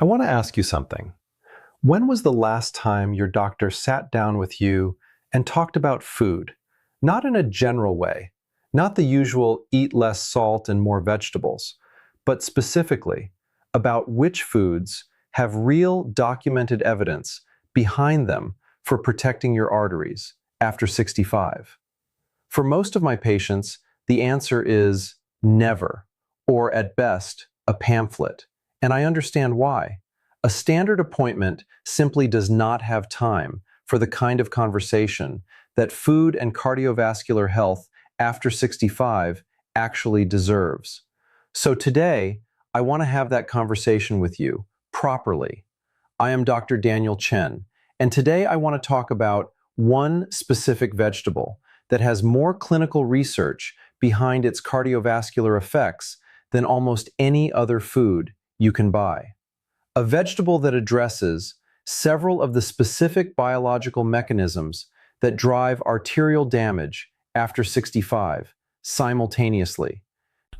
I want to ask you something. When was the last time your doctor sat down with you and talked about food? Not in a general way, not the usual eat less salt and more vegetables, but specifically about which foods have real documented evidence behind them for protecting your arteries after 65. For most of my patients, the answer is never, or at best, a pamphlet. And I understand why. A standard appointment simply does not have time for the kind of conversation that food and cardiovascular health after 65 actually deserves. So today, I want to have that conversation with you properly. I am Dr. Daniel Chen, and today I want to talk about one specific vegetable that has more clinical research behind its cardiovascular effects than almost any other food you can buy. A vegetable that addresses several of the specific biological mechanisms that drive arterial damage after 65 simultaneously.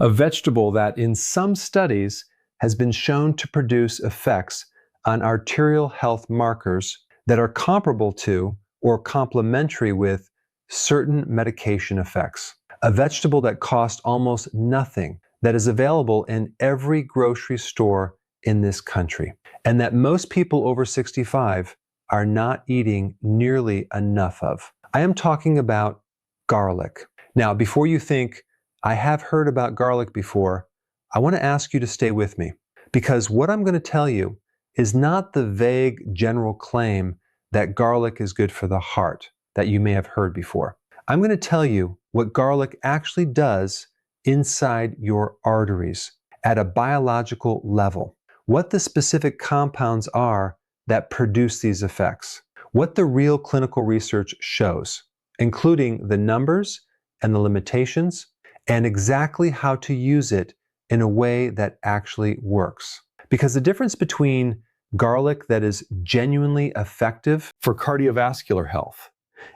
A vegetable that in some studies has been shown to produce effects on arterial health markers that are comparable to or complementary with certain medication effects. A vegetable that costs almost nothing, that is available in every grocery store in this country, and that most people over 65 are not eating nearly enough of. I am talking about garlic. Now, before you think, I have heard about garlic before, I want to ask you to stay with me, because what I'm going to tell you is not the vague general claim that garlic is good for the heart that you may have heard before. I'm going to tell you what garlic actually does inside your arteries at a biological level, what the specific compounds are that produce these effects, what the real clinical research shows, including the numbers and the limitations, and exactly how to use it in a way that actually works. Because the difference between garlic that is genuinely effective for cardiovascular health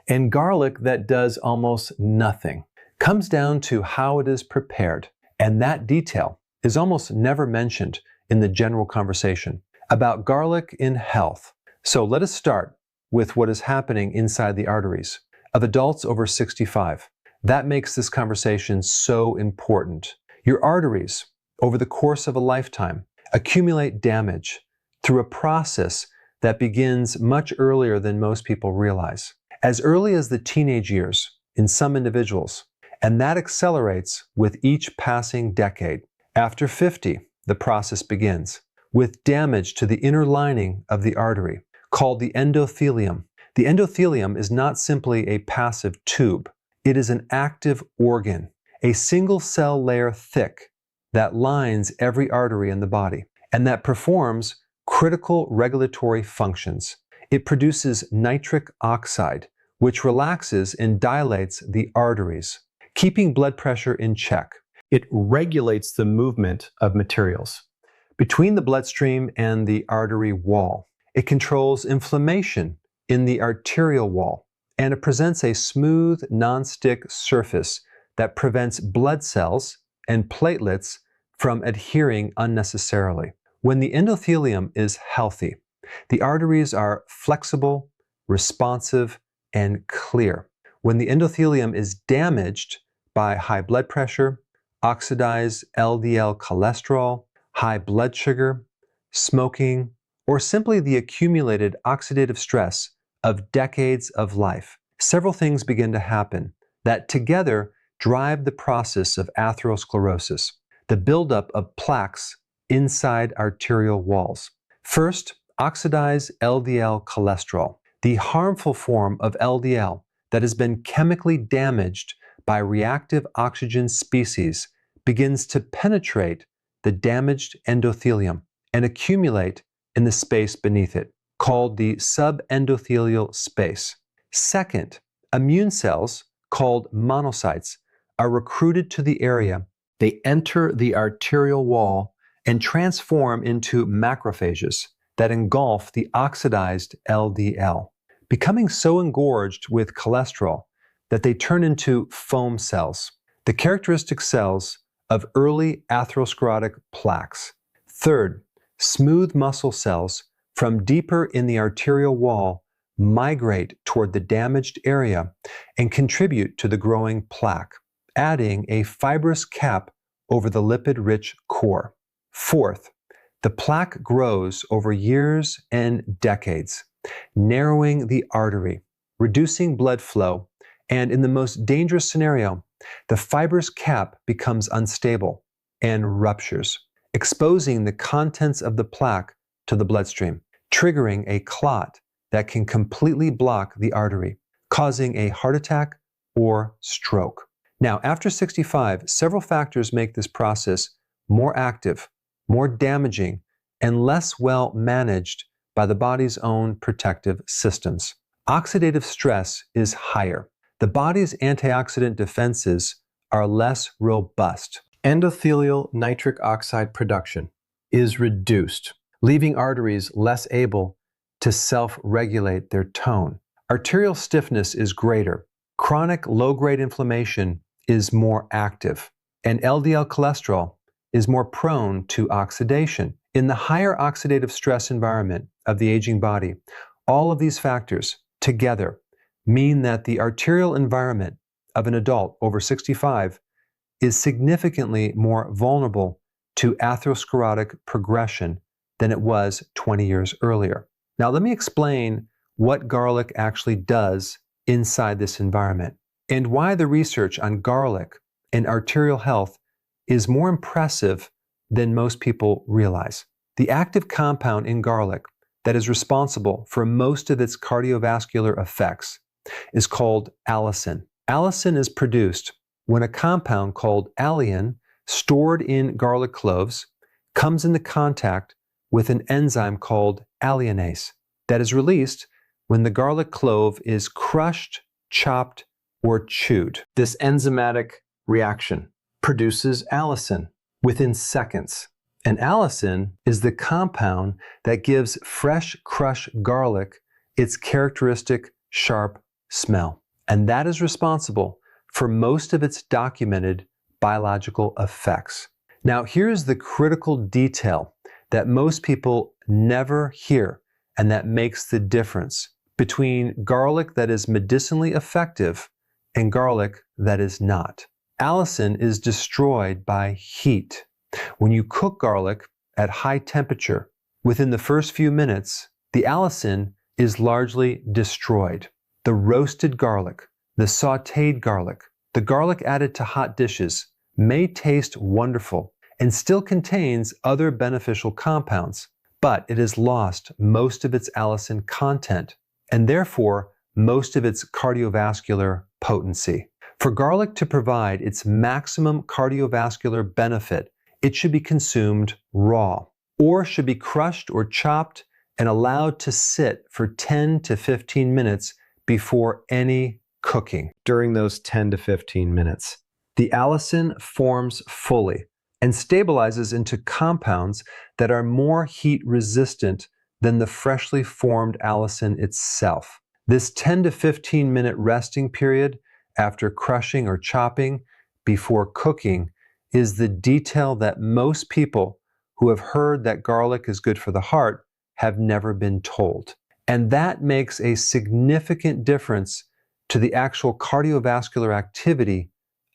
and garlic that does almost nothing comes down to how it is prepared. And that detail is almost never mentioned in the general conversation about garlic in health. So let us start with what is happening inside the arteries of adults over 65. That makes this conversation so important. Your arteries, over the course of a lifetime, accumulate damage through a process that begins much earlier than most people realize. As early as the teenage years in some individuals, and that accelerates with each passing decade. After 50, the process begins with damage to the inner lining of the artery, called the endothelium. The endothelium is not simply a passive tube. It is an active organ, a single cell layer thick that lines every artery in the body and that performs critical regulatory functions. It produces nitric oxide, which relaxes and dilates the arteries, keeping blood pressure in check. It regulates the movement of materials between the bloodstream and the artery wall. It controls inflammation in the arterial wall, and it presents a smooth, non-stick surface that prevents blood cells and platelets from adhering unnecessarily. When the endothelium is healthy, the arteries are flexible, responsive, and clear. When the endothelium is damaged by high blood pressure, oxidized LDL cholesterol, high blood sugar, smoking, or simply the accumulated oxidative stress of decades of life, several things begin to happen that together drive the process of atherosclerosis, the buildup of plaques inside arterial walls. First, oxidized LDL cholesterol, the harmful form of LDL that has been chemically damaged by reactive oxygen species, begins to penetrate the damaged endothelium and accumulate in the space beneath it, called the subendothelial space. Second, immune cells, called monocytes, are recruited to the area. They enter the arterial wall and transform into macrophages that engulf the oxidized LDL, becoming so engorged with cholesterol that they turn into foam cells, the characteristic cells of early atherosclerotic plaques. Third, Smooth muscle cells from deeper in the arterial wall migrate toward the damaged area and contribute to the growing plaque, adding a fibrous cap over the lipid-rich core. Fourth, the plaque grows over years and decades, narrowing the artery, reducing blood flow, and in the most dangerous scenario, the fibrous cap becomes unstable and ruptures, exposing the contents of the plaque to the bloodstream, triggering a clot that can completely block the artery, causing a heart attack or stroke. Now, after 65, several factors make this process more active, more damaging, and less well managed by the body's own protective systems. Oxidative stress is higher. The body's antioxidant defenses are less robust. Endothelial nitric oxide production is reduced, leaving arteries less able to self-regulate their tone. Arterial stiffness is greater. Chronic low-grade inflammation is more active, and LDL cholesterol is more prone to oxidation. In the higher oxidative stress environment of the aging body, all of these factors together mean that the arterial environment of an adult over 65 is significantly more vulnerable to atherosclerotic progression than it was 20 years earlier. Now, let me explain what garlic actually does inside this environment and why the research on garlic and arterial health is more impressive than most people realize. The active compound in garlic that is responsible for most of its cardiovascular effects is called allicin. Allicin is produced when a compound called alliin, stored in garlic cloves, comes into contact with an enzyme called alliinase that is released when the garlic clove is crushed, chopped, or chewed. This enzymatic reaction produces allicin within seconds. And allicin is the compound that gives fresh crushed garlic its characteristic sharp smell. And that is responsible for most of its documented biological effects. Now, here's the critical detail that most people never hear and that makes the difference between garlic that is medicinally effective and garlic that is not. Allicin is destroyed by heat. When you cook garlic at high temperature, within the first few minutes, the allicin is largely destroyed. The roasted garlic, the sautéed garlic, the garlic added to hot dishes may taste wonderful and still contains other beneficial compounds, but it has lost most of its allicin content and therefore most of its cardiovascular potency. For garlic to provide its maximum cardiovascular benefit, it should be consumed raw, or should be crushed or chopped and allowed to sit for 10 to 15 minutes before any cooking. During those 10 to 15 minutes, the allicin forms fully and stabilizes into compounds that are more heat resistant than the freshly formed allicin itself. This 10 to 15 minute resting period after crushing or chopping before cooking is the detail that most people who have heard that garlic is good for the heart have never been told. And that makes a significant difference to the actual cardiovascular activity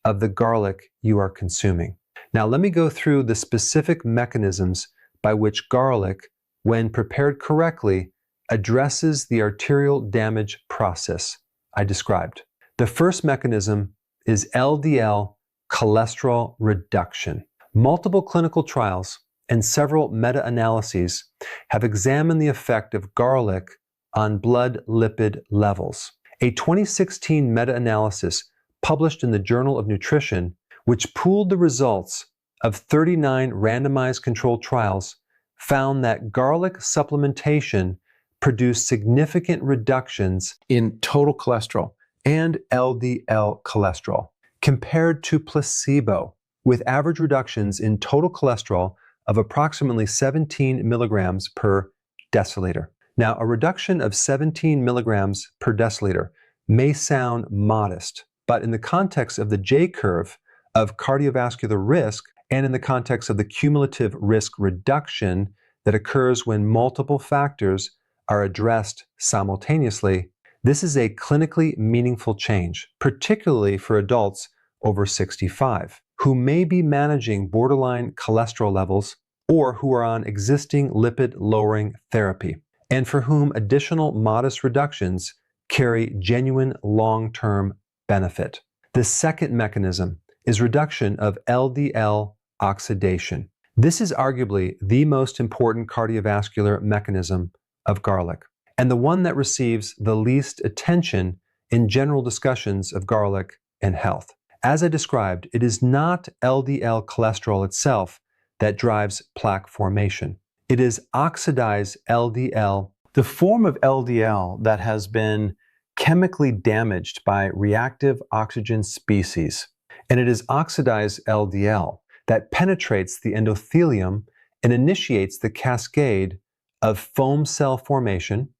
of the garlic you are consuming. Now, let me go through the specific mechanisms by which garlic, when prepared correctly, addresses the arterial damage process I described. The first mechanism is LDL cholesterol reduction. Multiple clinical trials and several meta-analyses have examined the effect of garlic on blood lipid levels. A 2016 meta-analysis published in the Journal of Nutrition, which pooled the results of 39 randomized controlled trials, found that garlic supplementation produced significant reductions in total cholesterol and LDL cholesterol compared to placebo, with average reductions in total cholesterol of approximately 17 milligrams per deciliter. Now, a reduction of 17 milligrams per deciliter may sound modest, but in the context of the J-curve of cardiovascular risk and in the context of the cumulative risk reduction that occurs when multiple factors are addressed simultaneously, this is a clinically meaningful change, particularly for adults over 65, who may be managing borderline cholesterol levels or who are on existing lipid-lowering therapy, and for whom additional modest reductions carry genuine long-term benefit. The second mechanism is reduction of LDL oxidation. This is arguably the most important cardiovascular mechanism of garlic, and the one that receives the least attention in general discussions of garlic and health. As I described, it is not LDL cholesterol itself that drives plaque formation. It is oxidized LDL, the form of LDL that has been chemically damaged by reactive oxygen species. And it is oxidized LDL that penetrates the endothelium and initiates the cascade of foam cell formation,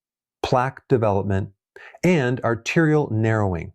plaque development, and arterial narrowing.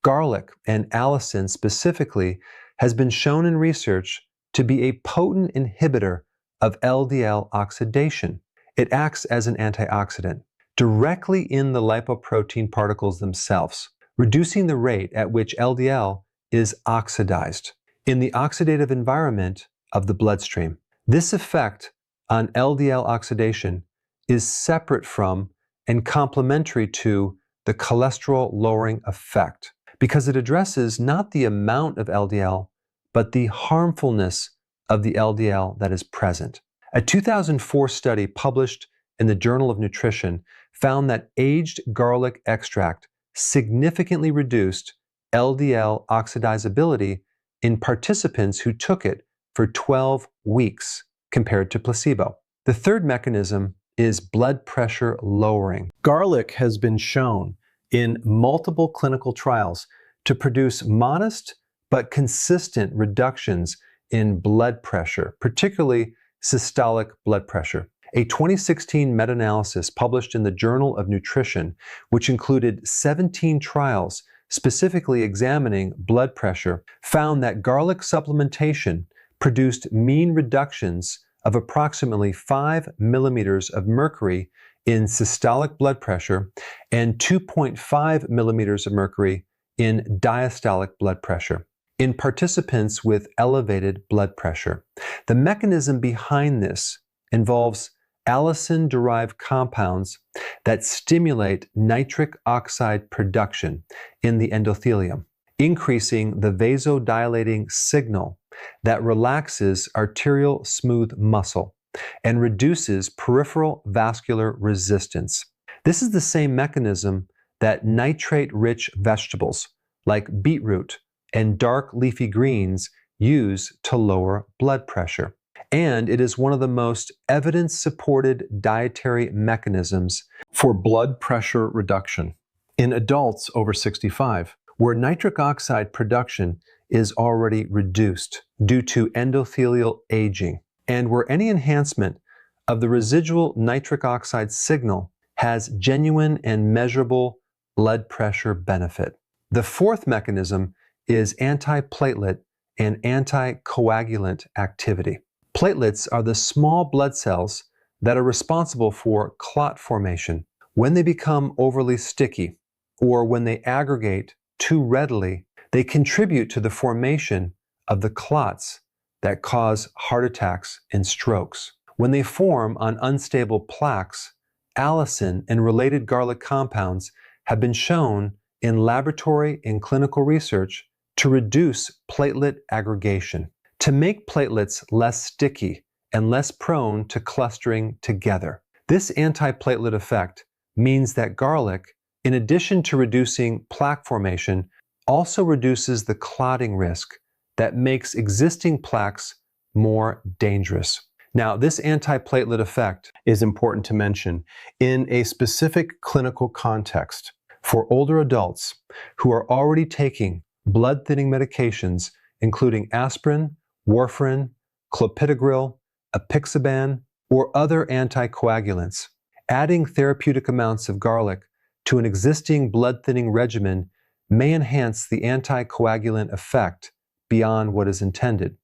Garlic, and allicin specifically, has been shown in research to be a potent inhibitor of LDL oxidation. It acts as an antioxidant directly in the lipoprotein particles themselves, reducing the rate at which LDL is oxidized in the oxidative environment of the bloodstream. This effect on LDL oxidation is separate from and complementary to the cholesterol-lowering effect, because it addresses not the amount of LDL, but the harmfulness of the LDL that is present. A 2004 study published in the Journal of Nutrition found that aged garlic extract significantly reduced LDL oxidizability in participants who took it for 12 weeks compared to placebo. The third mechanism is blood pressure lowering. Garlic has been shown in multiple clinical trials to produce modest but consistent reductions in blood pressure, particularly systolic blood pressure. A 2016 meta-analysis published in the Journal of Nutrition, which included 17 trials specifically examining blood pressure, found that garlic supplementation produced mean reductions of approximately 5 millimeters of mercury in systolic blood pressure and 2.5 millimeters of mercury in diastolic blood pressure in participants with elevated blood pressure. The mechanism behind this involves allicin-derived compounds that stimulate nitric oxide production in the endothelium, increasing the vasodilating signal that relaxes arterial smooth muscle and reduces peripheral vascular resistance. This is the same mechanism that nitrate-rich vegetables like beetroot and dark leafy greens use to lower blood pressure. And it is one of the most evidence-supported dietary mechanisms for blood pressure reduction in adults over 65, where nitric oxide production is already reduced due to endothelial aging, and where any enhancement of the residual nitric oxide signal has genuine and measurable blood pressure benefit. The fourth mechanism is antiplatelet and anticoagulant activity. Platelets are the small blood cells that are responsible for clot formation. When they become overly sticky, or when they aggregate too readily, they contribute to the formation of the clots that cause heart attacks and strokes. When they form on unstable plaques, allicin and related garlic compounds have been shown in laboratory and clinical research to reduce platelet aggregation, to make platelets less sticky and less prone to clustering together. This antiplatelet effect means that garlic, in addition to reducing plaque formation, also reduces the clotting risk that makes existing plaques more dangerous. Now, this antiplatelet effect is important to mention in a specific clinical context for older adults who are already taking blood-thinning medications, including aspirin, warfarin, clopidogrel, apixaban, or other anticoagulants. Adding therapeutic amounts of garlic to an existing blood-thinning regimen may enhance the anticoagulant effect beyond what is intended,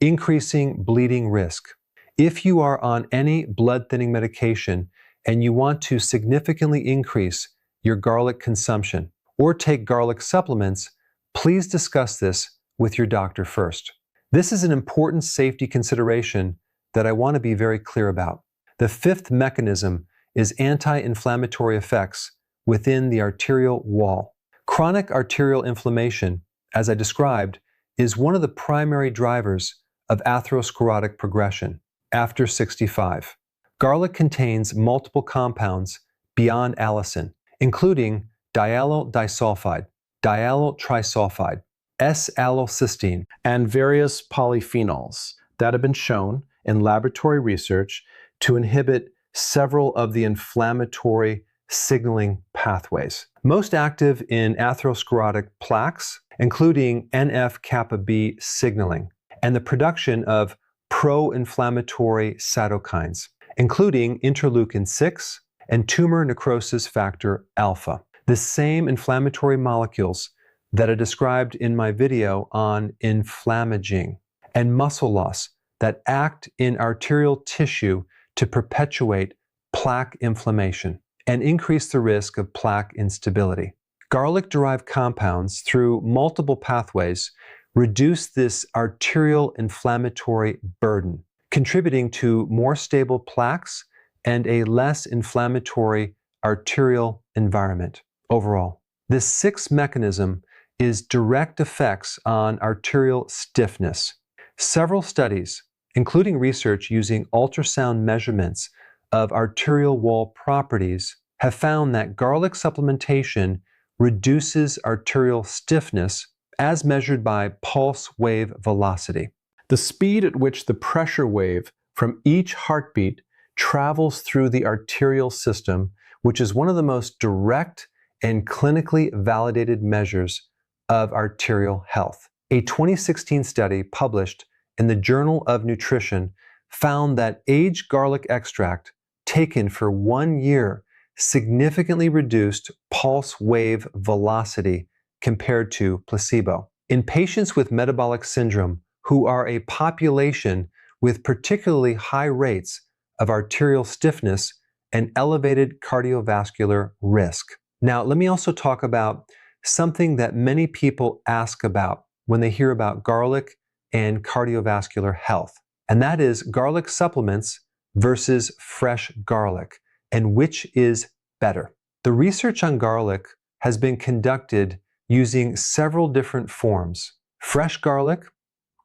increasing bleeding risk, If you are on any blood thinning medication and you want to significantly increase your garlic consumption or take garlic supplements, please discuss this with your doctor first. This is an important safety consideration that I want to be very clear about. The fifth mechanism is anti-inflammatory effects within the arterial wall. Chronic arterial inflammation, as I described, is one of the primary drivers of atherosclerotic progression after 65. Garlic contains multiple compounds beyond allicin, including diallyl disulfide, diallyl trisulfide, S-allylcysteine, and various polyphenols that have been shown in laboratory research to inhibit several of the inflammatory signaling pathways. Most active in atherosclerotic plaques, including NF-kappa B signaling, and the production of pro-inflammatory cytokines, including interleukin-6 and tumor necrosis factor alpha. The same inflammatory molecules that are described in my video on inflammaging and muscle loss that act in arterial tissue to perpetuate plaque inflammation and increase the risk of plaque instability. Garlic-derived compounds through multiple pathways reduce this arterial inflammatory burden, contributing to more stable plaques and a less inflammatory arterial environment overall. This sixth mechanism is direct effects on arterial stiffness. Several studies, including research using ultrasound measurements of arterial wall properties, have found that garlic supplementation reduces arterial stiffness as measured by pulse wave velocity, the speed at which the pressure wave from each heartbeat travels through the arterial system, which is one of the most direct and clinically validated measures of arterial health. A 2016 study published in the Journal of Nutrition found that aged garlic extract taken for 1 year significantly reduced pulse wave velocity compared to placebo. In patients with metabolic syndrome who are a population with particularly high rates of arterial stiffness and elevated cardiovascular risk. Now, let me also talk about something that many people ask about when they hear about garlic and cardiovascular health, and that is garlic supplements versus fresh garlic, and which is better. The research on garlic has been conducted using several different forms: fresh garlic,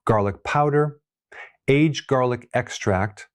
garlic powder, aged garlic extract,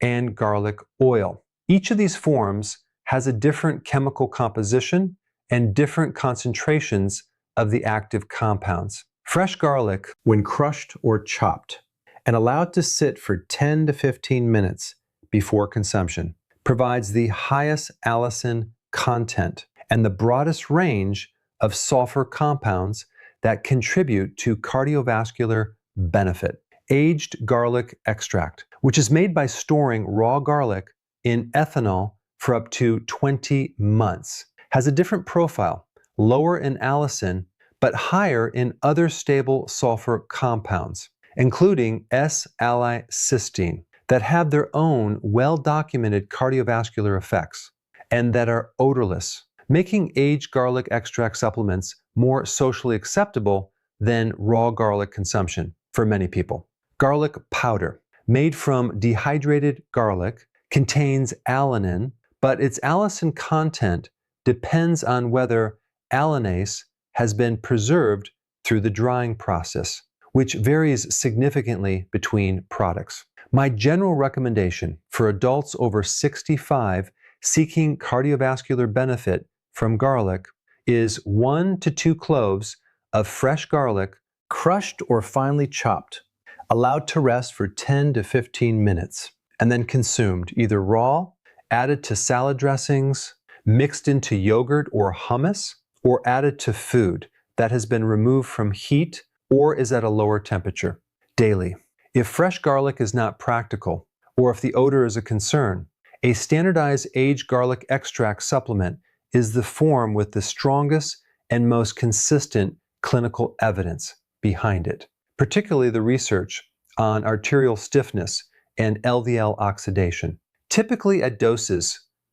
and garlic oil. Each of these forms has a different chemical composition and different concentrations of the active compounds. Fresh garlic, when crushed or chopped and allowed to sit for 10 to 15 minutes before consumption, provides the highest allicin content and the broadest range of sulfur compounds that contribute to cardiovascular benefit. Aged garlic extract, which is made by storing raw garlic in ethanol for up to 20 months, has a different profile, lower in allicin, but higher in other stable sulfur compounds, including S-allylcysteine, that have their own well-documented cardiovascular effects and that are odorless, making aged garlic extract supplements more socially acceptable than raw garlic consumption for many people. Garlic powder, made from dehydrated garlic, contains alanine, but its allicin content depends on whether allinase has been preserved through the drying process, which varies significantly between products. My general recommendation for adults over 65 seeking cardiovascular benefit from garlic is 1 to 2 cloves of fresh garlic, crushed or finely chopped, allowed to rest for 10 to 15 minutes, and then consumed either raw, added to salad dressings, mixed into yogurt or hummus, or added to food that has been removed from heat or is at a lower temperature daily. If fresh garlic is not practical, or if the odor is a concern, a standardized aged garlic extract supplement is the form with the strongest and most consistent clinical evidence behind it, particularly the research on arterial stiffness and LDL oxidation, typically at doses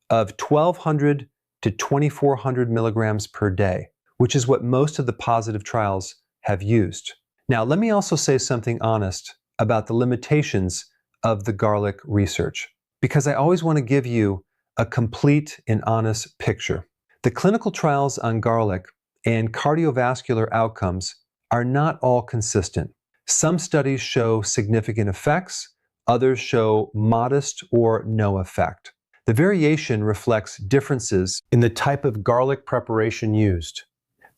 of 1,200 to 2,400 milligrams per day, which is what most of the positive trials have used. Now, let me also say something honest about the limitations of the garlic research, because I always want to give you a complete and honest picture. The clinical trials on garlic and cardiovascular outcomes are not all consistent. Some studies show significant effects, others show modest or no effect. The variation reflects differences in the type of garlic preparation used,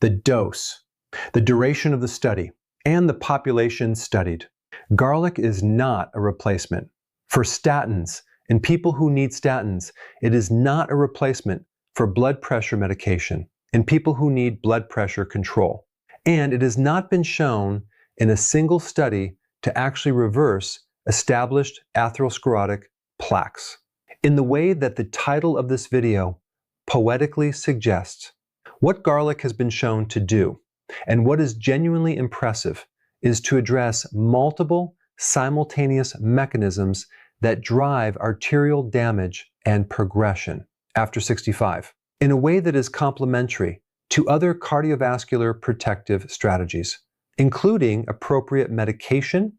the dose, the duration of the study, and the population studied. Garlic is not a replacement for statins. In people who need statins, it is not a replacement for blood pressure medication in people who need blood pressure control. And it has not been shown in a single study to actually reverse established atherosclerotic plaques. In the way that the title of this video poetically suggests, what garlic has been shown to do, and what is genuinely impressive, is to address multiple simultaneous mechanisms that drive arterial damage and progression after 65 in a way that is complementary to other cardiovascular protective strategies, including appropriate medication,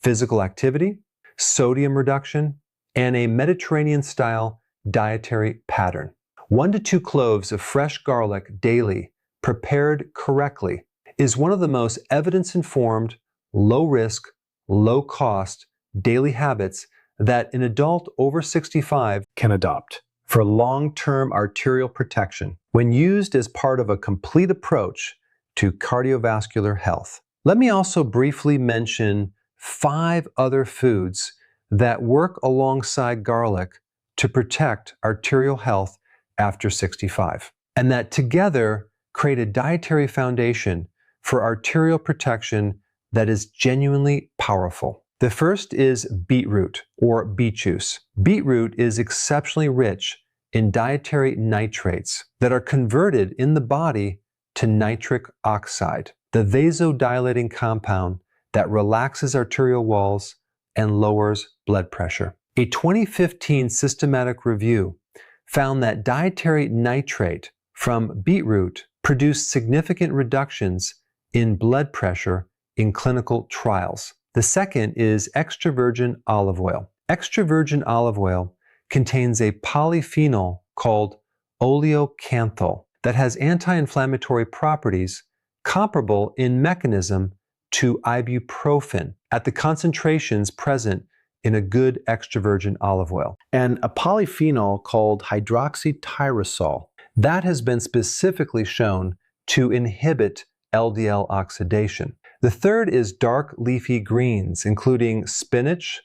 physical activity, sodium reduction, and a Mediterranean-style dietary pattern. 1 to 2 cloves of fresh garlic daily, prepared correctly, is one of the most evidence-informed, low-risk, low-cost daily habits that an adult over 65 can adopt for long-term arterial protection when used as part of a complete approach to cardiovascular health. Let me also briefly mention 5 other foods that work alongside garlic to protect arterial health after 65, and that together create a dietary foundation for arterial protection that is genuinely powerful. The first is beetroot, or beet juice. Beetroot is exceptionally rich in dietary nitrates that are converted in the body to nitric oxide, the vasodilating compound that relaxes arterial walls and lowers blood pressure. A 2015 systematic review found that dietary nitrate from beetroot produced significant reductions in blood pressure in clinical trials. The second is extra virgin olive oil. Extra virgin olive oil contains a polyphenol called oleocanthal that has anti-inflammatory properties comparable in mechanism to ibuprofen at the concentrations present in a good extra virgin olive oil, and a polyphenol called hydroxytyrosol that has been specifically shown to inhibit LDL oxidation. The third is dark leafy greens, including spinach,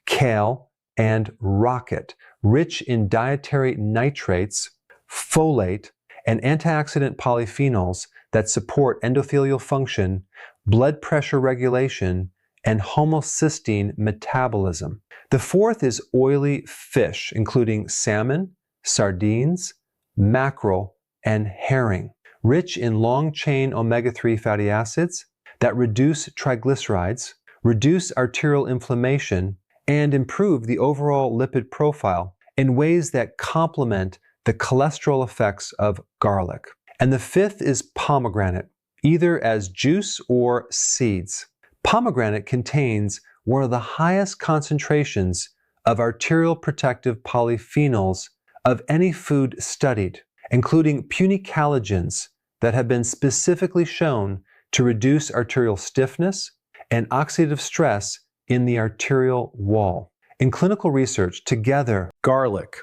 kale, and rocket, rich in dietary nitrates, folate, and antioxidant polyphenols that support endothelial function, blood pressure regulation, and homocysteine metabolism. The fourth is oily fish, including salmon, sardines, mackerel, and herring, rich in long-chain omega-3 fatty acids that reduce triglycerides, reduce arterial inflammation, and improve the overall lipid profile in ways that complement the cholesterol effects of garlic. And the fifth is pomegranate, either as juice or seeds. Pomegranate contains one of the highest concentrations of arterial protective polyphenols of any food studied, including punicalagins that have been specifically shown to reduce arterial stiffness and oxidative stress in the arterial wall. In clinical research, together, garlic,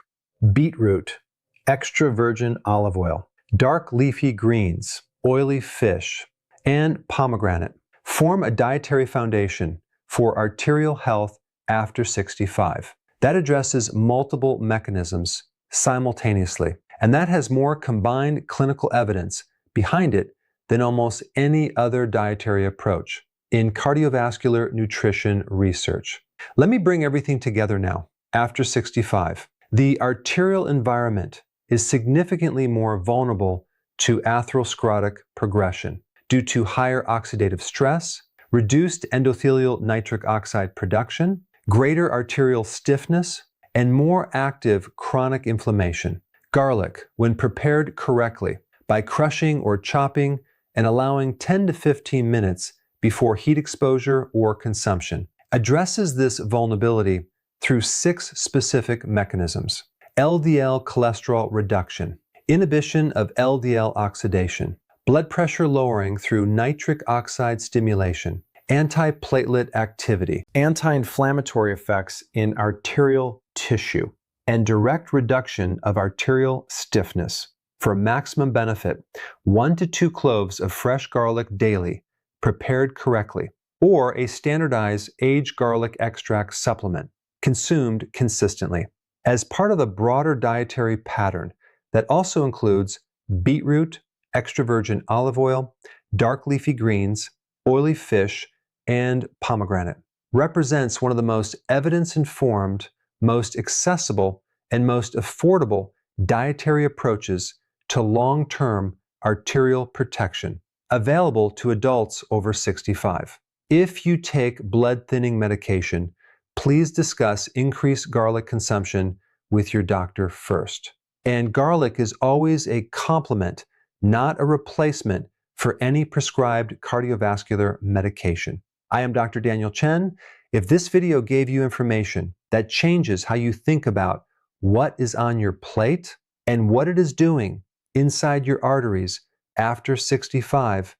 beetroot, extra virgin olive oil, dark leafy greens, oily fish, and pomegranate form a dietary foundation for arterial health after 65. That addresses multiple mechanisms simultaneously, and that has more combined clinical evidence behind it than almost any other dietary approach in cardiovascular nutrition research. Let me bring everything together now. After 65, the arterial environment is significantly more vulnerable to atherosclerotic progression due to higher oxidative stress, reduced endothelial nitric oxide production, greater arterial stiffness, and more active chronic inflammation. Garlic, when prepared correctly, by crushing or chopping and allowing 10 to 15 minutes before heat exposure or consumption, addresses this vulnerability through 6 specific mechanisms. LDL cholesterol reduction, inhibition of LDL oxidation, blood pressure lowering through nitric oxide stimulation, antiplatelet activity, anti-inflammatory effects in arterial tissue, and direct reduction of arterial stiffness. For maximum benefit, 1 to 2 cloves of fresh garlic daily, prepared correctly, or a standardized aged garlic extract supplement, consumed consistently. As part of the broader dietary pattern that also includes beetroot, extra virgin olive oil, dark leafy greens, oily fish, and pomegranate, represents one of the most evidence-informed, most accessible, and most affordable dietary approaches to long-term arterial protection, available to adults over 65. If you take blood-thinning medication, please discuss increased garlic consumption with your doctor first. And garlic is always a complement, not a replacement for any prescribed cardiovascular medication. I am Dr. Daniel Chen. If this video gave you information that changes how you think about what is on your plate and what it is doing inside your arteries after 65,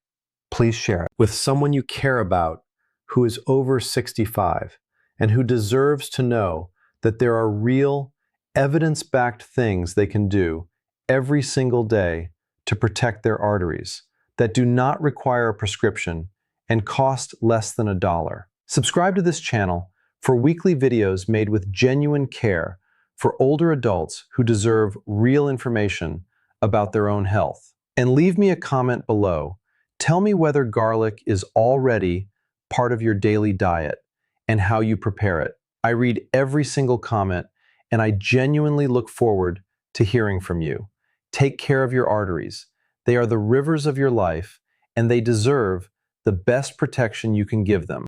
please share it with someone you care about who is over 65 and who deserves to know that there are real, evidence-backed things they can do every single day to protect their arteries that do not require a prescription and cost less than $1. Subscribe to this channel for weekly videos made with genuine care for older adults who deserve real information about their own health. And leave me a comment below. Tell me whether garlic is already part of your daily diet and how you prepare it. I read every single comment, and I genuinely look forward to hearing from you. Take care of your arteries. They are the rivers of your life, and they deserve the best protection you can give them.